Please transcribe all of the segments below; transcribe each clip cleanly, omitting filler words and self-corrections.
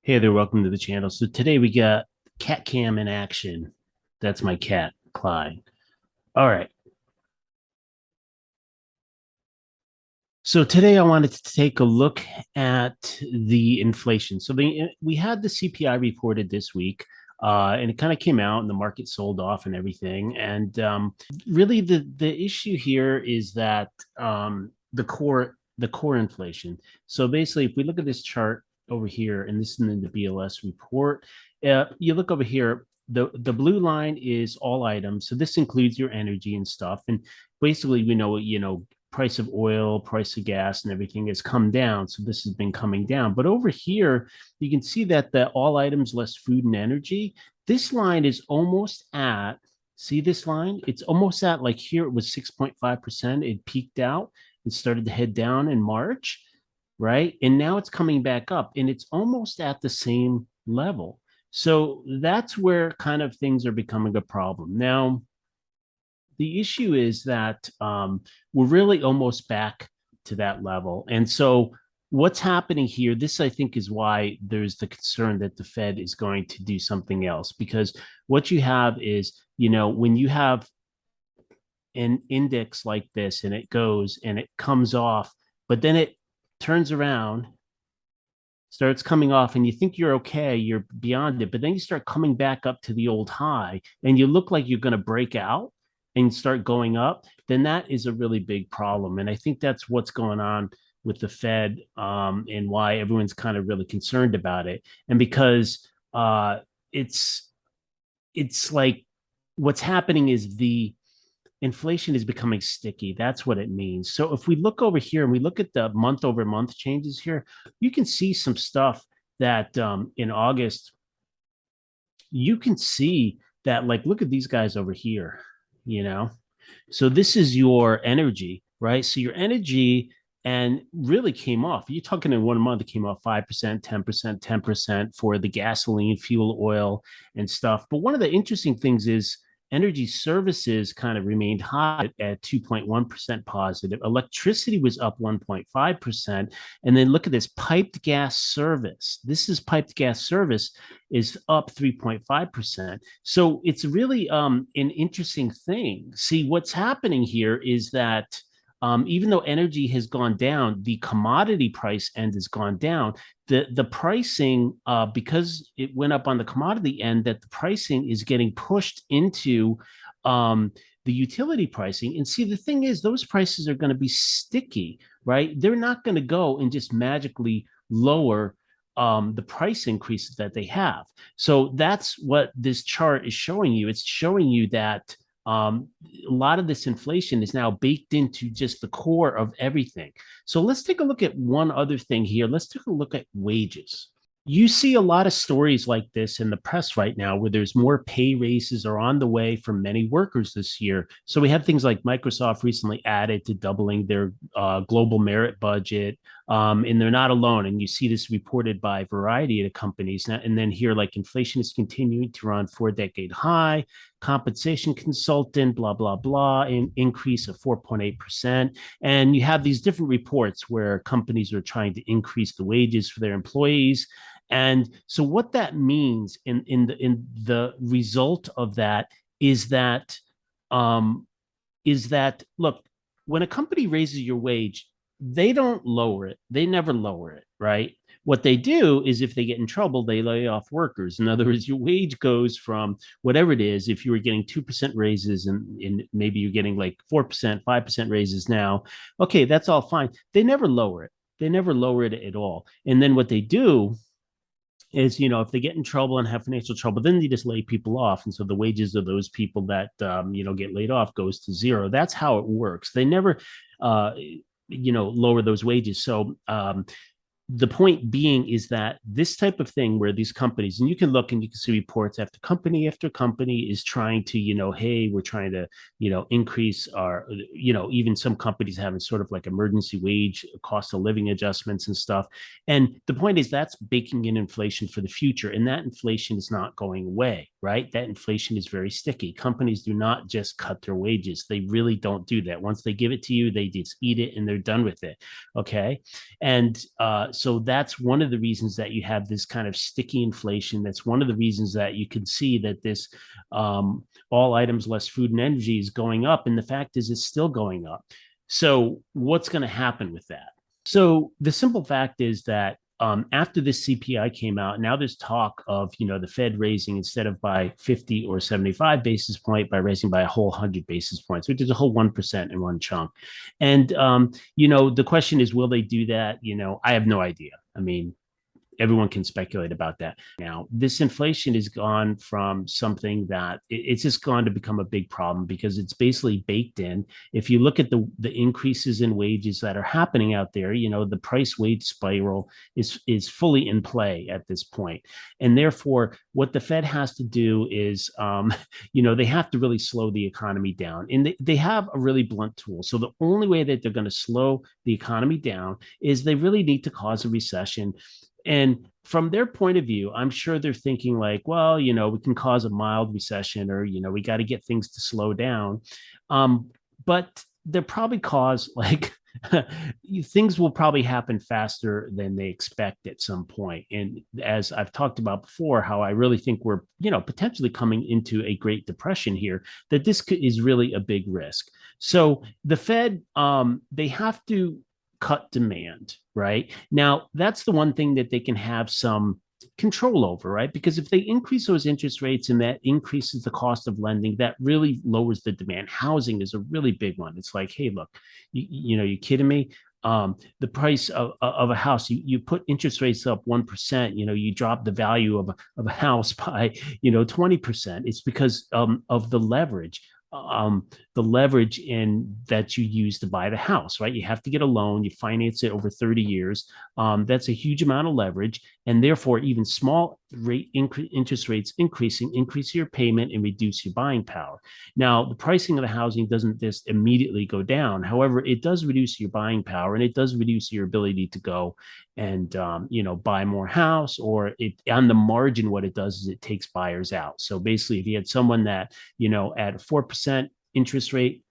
Hey there, welcome to the channel. So today we got cat cam in action. That's my cat, Clyde. All right. So today I wanted to take a look at the inflation. We had the CPI reported this week, and it kind of came out, and the market sold off and everything. And really, the issue here is that the core inflation. So basically, if we look at this chart over here, and this is in the BLS report, you look over here. The blue line is all items, so this includes your energy and stuff. And basically, we know price of oil, price of gas, and everything has come down. So this has been coming down. But over here, you can see that the all items less food and energy, this line is almost at, see this line? It's almost at, like, here it was 6.5%. It peaked out. It started to head down in March, right? And now it's coming back up and it's almost at the same level. So that's where kind of things are becoming a problem. Now, the issue is that we're really almost back to that level. And so what's happening here, this I think is why there's the concern that the Fed is going to do something else, because what you have is, when you have an index like this and it goes and it comes off, but then it turns around, starts coming off, and you think you're okay, you're beyond it, but then you start coming back up to the old high and you look like you're going to break out and start going up, then that is a really big problem. And I think that's what's going on with the Fed, and why everyone's kind of really concerned about it. And because it's it's like what's happening is the inflation is becoming sticky. That's what it means. So if we look over here and we look at the month over month changes here, you can see some stuff that in August, you can see that, like, look at these guys over here, you know? So this is your energy, right? So your energy and really came off. You're talking in 1 month, it came off 5%, 10%, 10% for the gasoline, fuel oil, and stuff. But one of the interesting things is energy services kind of remained high at 2.1% positive. Electricity was up 1.5%. And then look at this piped gas service. This is piped gas service is up 3.5%. So it's really an interesting thing. See, what's happening here is that even though energy has gone down, the commodity price end has gone down. The pricing, because it went up on the commodity end, that the pricing is getting pushed into the utility pricing. And see, the thing is, those prices are going to be sticky, right? They're not going to go and just magically lower the price increases that they have. So that's what this chart is showing you. It's showing you that a lot of this inflation is now baked into just the core of everything. So let's take a look at one other thing here. Let's take a look at wages. You see a lot of stories like this in the press right now, where there's more pay raises are on the way for many workers this year. So we have things like Microsoft recently added to doubling their global merit budget, and they're not alone. And you see this reported by a variety of companies. And then here, like, inflation is continuing to run 4-decade high. Compensation consultant, blah blah blah, an increase of 4.8%. And you have these different reports where companies are trying to increase the wages for their employees. And so what that means in the result of that is that um, look, when a company raises your wage, they don't lower it. They never lower it, right? What they do is, if they get in trouble, they lay off workers. In other words, your wage goes from whatever it is. If you were getting 2% raises, and maybe you're getting like 4%, 5% raises now, okay, that's all fine. They never lower it. They never lower it at all. And then what they do is, if they get in trouble and have financial trouble, then they just lay people off. And so the wages of those people that, get laid off goes to zero. That's how it works. They never, lower those wages. So the point being is that this type of thing, where these companies, and you can look and you can see reports after company is trying to, hey, we're trying to, increase our, even some companies having sort of like emergency wage cost of living adjustments and stuff. And the point is, that's baking in inflation for the future. And that inflation is not going away, right? That inflation is very sticky. Companies do not just cut their wages. They really don't do that. Once they give it to you, they just eat it and they're done with it. Okay. And So that's one of the reasons that you have this kind of sticky inflation. That's one of the reasons that you can see that this all items less food and energy is going up. And the fact is, it's still going up. So what's going to happen with that? So the simple fact is that after this CPI came out, now there's talk of the Fed raising instead of by 50 or 75 basis point by raising by a whole 100 basis points, which is a whole 1% in one chunk. And the question is, will they do that? I have no idea. I mean, everyone can speculate about that. Now, this inflation has gone from something that it's just gone to become a big problem because it's basically baked in. If you look at the increases in wages that are happening out there, the price wage spiral is fully in play at this point. And therefore, what the Fed has to do is, they have to really slow the economy down. And they have a really blunt tool. So the only way that they're going to slow the economy down is they really need to cause a recession. And from their point of view, I'm sure they're thinking like, well, we can cause a mild recession or, we got to get things to slow down. But they'll probably cause like things will probably happen faster than they expect at some point. And as I've talked about before, how I really think we're, potentially coming into a Great Depression here, that this is really a big risk. So the Fed, they have to cut demand, right? Now, that's the one thing that they can have some control over, right? Because if they increase those interest rates and that increases the cost of lending, that really lowers the demand. Housing is a really big one. It's like, hey, look, you kidding me? The price of a house, you put interest rates up 1%, you drop the value of a house by, 20%. It's because of the leverage in that you use to buy the house, right? You have to get a loan, you finance it over 30 years. That's a huge amount of leverage. And therefore, even small interest rates increase your payment and reduce your buying power. Now, the pricing of the housing doesn't just immediately go down. However, it does reduce your buying power and it does reduce your ability to go and buy more house, or it on the margin, what it does is it takes buyers out. So basically, if you had someone that at a 4% interest rate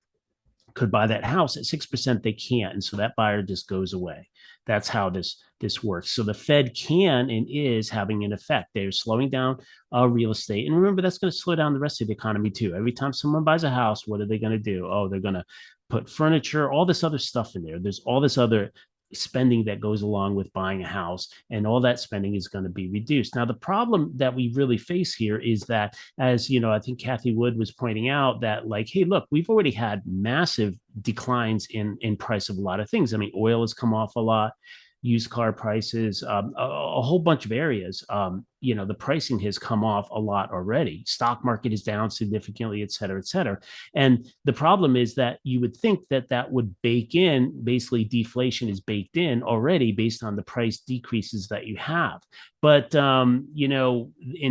could buy that house at 6%, they can't, and so that buyer just goes away. That's how this works. So the Fed can and is having an effect. They're slowing down real estate, and remember that's going to slow down the rest of the economy too. Every time someone buys a house, what are they going to do? Oh, they're going to put furniture, all this other stuff in there. There's all this other spending that goes along with buying a house, and all that spending is going to be reduced. Now, the problem that we really face here is that, as I think Kathy Wood was pointing out, that like, hey, look, we've already had massive declines in price of a lot of things. I mean, oil has come off a lot, used car prices, a whole bunch of areas. The pricing has come off a lot already. Stock market is down significantly, et cetera, et cetera. And the problem is that you would think that that would bake in, basically deflation is baked in already based on the price decreases that you have. But, and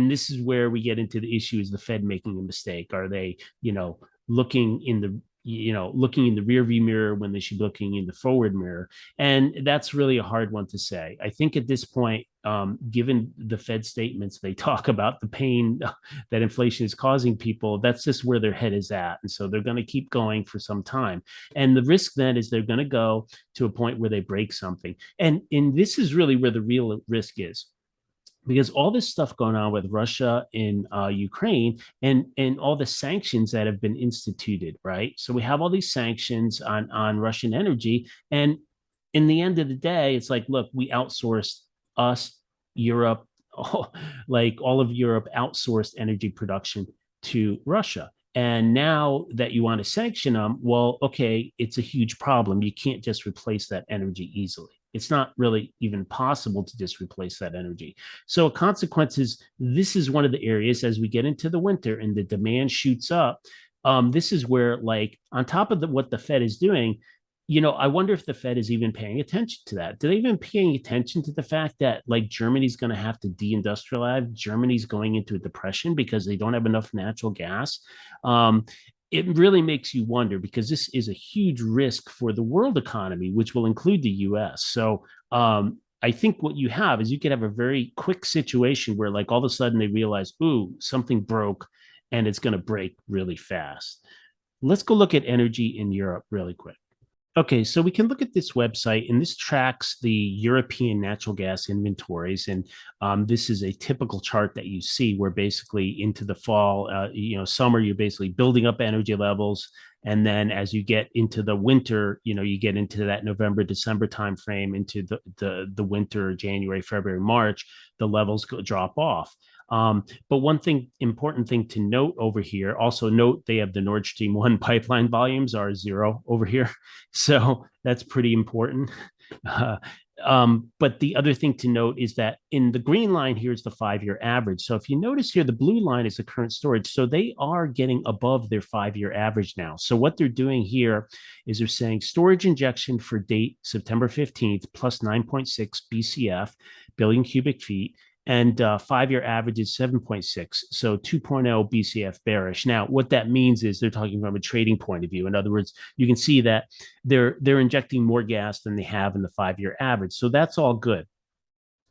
this is where we get into the issue, is the Fed making a mistake? Are they, looking in the rear view mirror when they should be looking in the forward mirror? And that's really a hard one to say. I think at this point, given the Fed statements, they talk about the pain that inflation is causing people. That's just where their head is at. And so they're going to keep going for some time. And the risk then is they're going to go to a point where they break something. And this is really where the real risk is, because all this stuff going on with Russia in Ukraine and all the sanctions that have been instituted, right? So we have all these sanctions on Russian energy, and in the end of the day, it's like, look, we outsourced Europe, like all of Europe outsourced energy production to Russia. And now that you want to sanction them, well, okay, it's a huge problem. You can't just replace that energy easily. It's not really even possible to just replace that energy. So consequences, this is one of the areas as we get into the winter and the demand shoots up. This is where, like, on top of what the Fed is doing, I wonder if the Fed is even paying attention to that. Do they even paying attention to the fact that, like, Germany's going to have to deindustrialize? Germany's going into a depression because they don't have enough natural gas. It really makes you wonder, because this is a huge risk for the world economy, which will include the US. So I think what you have is you could have a very quick situation where, like, all of a sudden they realize, ooh, something broke and it's going to break really fast. Let's go look at energy in Europe really quick. Okay, so we can look at this website, and this tracks the European natural gas inventories. And this is a typical chart that you see where basically into the fall, summer, you're basically building up energy levels. And then as you get into the winter, you get into that November, December timeframe, into the winter, January, February, March, the levels drop off. But one important thing to note over here, also note they have the Nord Stream 1 pipeline volumes are zero over here. So that's pretty important. Uh, but the other thing to note is that in the green line, here's the 5-year average. So if you notice here, the blue line is the current storage. So they are getting above their 5-year average now. So what they're doing here is they're saying storage injection for date September 15th plus 9.6 BCF, billion cubic feet, and 5-year average is 7.6, so 2.0 BCF bearish. Now, what that means is they're talking from a trading point of view. In other words, you can see that they're injecting more gas than they have in the 5-year average. So that's all good.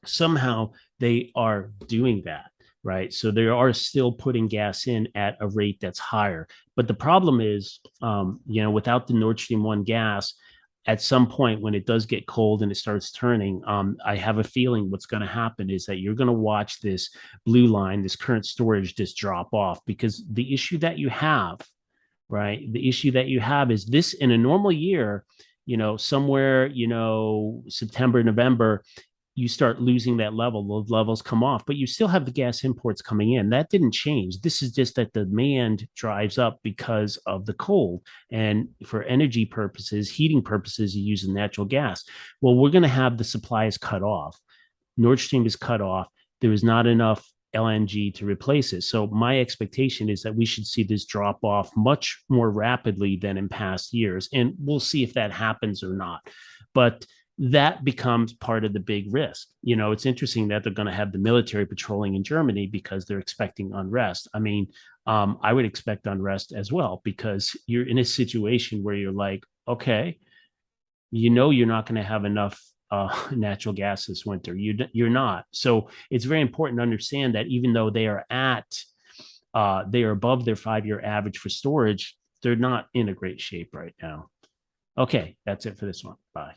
Somehow they are doing that, right? So they are still putting gas in at a rate that's higher. But the problem is, without the Nord Stream 1 gas, at some point when it does get cold and it starts turning, I have a feeling what's going to happen is that you're going to watch this blue line, this current storage, just drop off, because the issue that you have, right? The issue that you have is this in a normal year, somewhere, September, November, you start losing that level, those levels come off, but you still have the gas imports coming in. That didn't change. This is just that demand drives up because of the cold. And for energy purposes, heating purposes, you use natural gas. Well, we're going to have the supply is cut off. Nord Stream is cut off. There is not enough LNG to replace it. So my expectation is that we should see this drop off much more rapidly than in past years. And we'll see if that happens or not. But that becomes part of the big risk. It's interesting that they're going to have the military patrolling in Germany because they're expecting unrest. I mean, I would expect unrest as well, because you're in a situation where you're like, okay, you're not going to have enough natural gas this winter. You're not. So it's very important to understand that even though they are above their 5-year average for storage, they're not in a great shape right now. Okay, that's it for this one. Bye.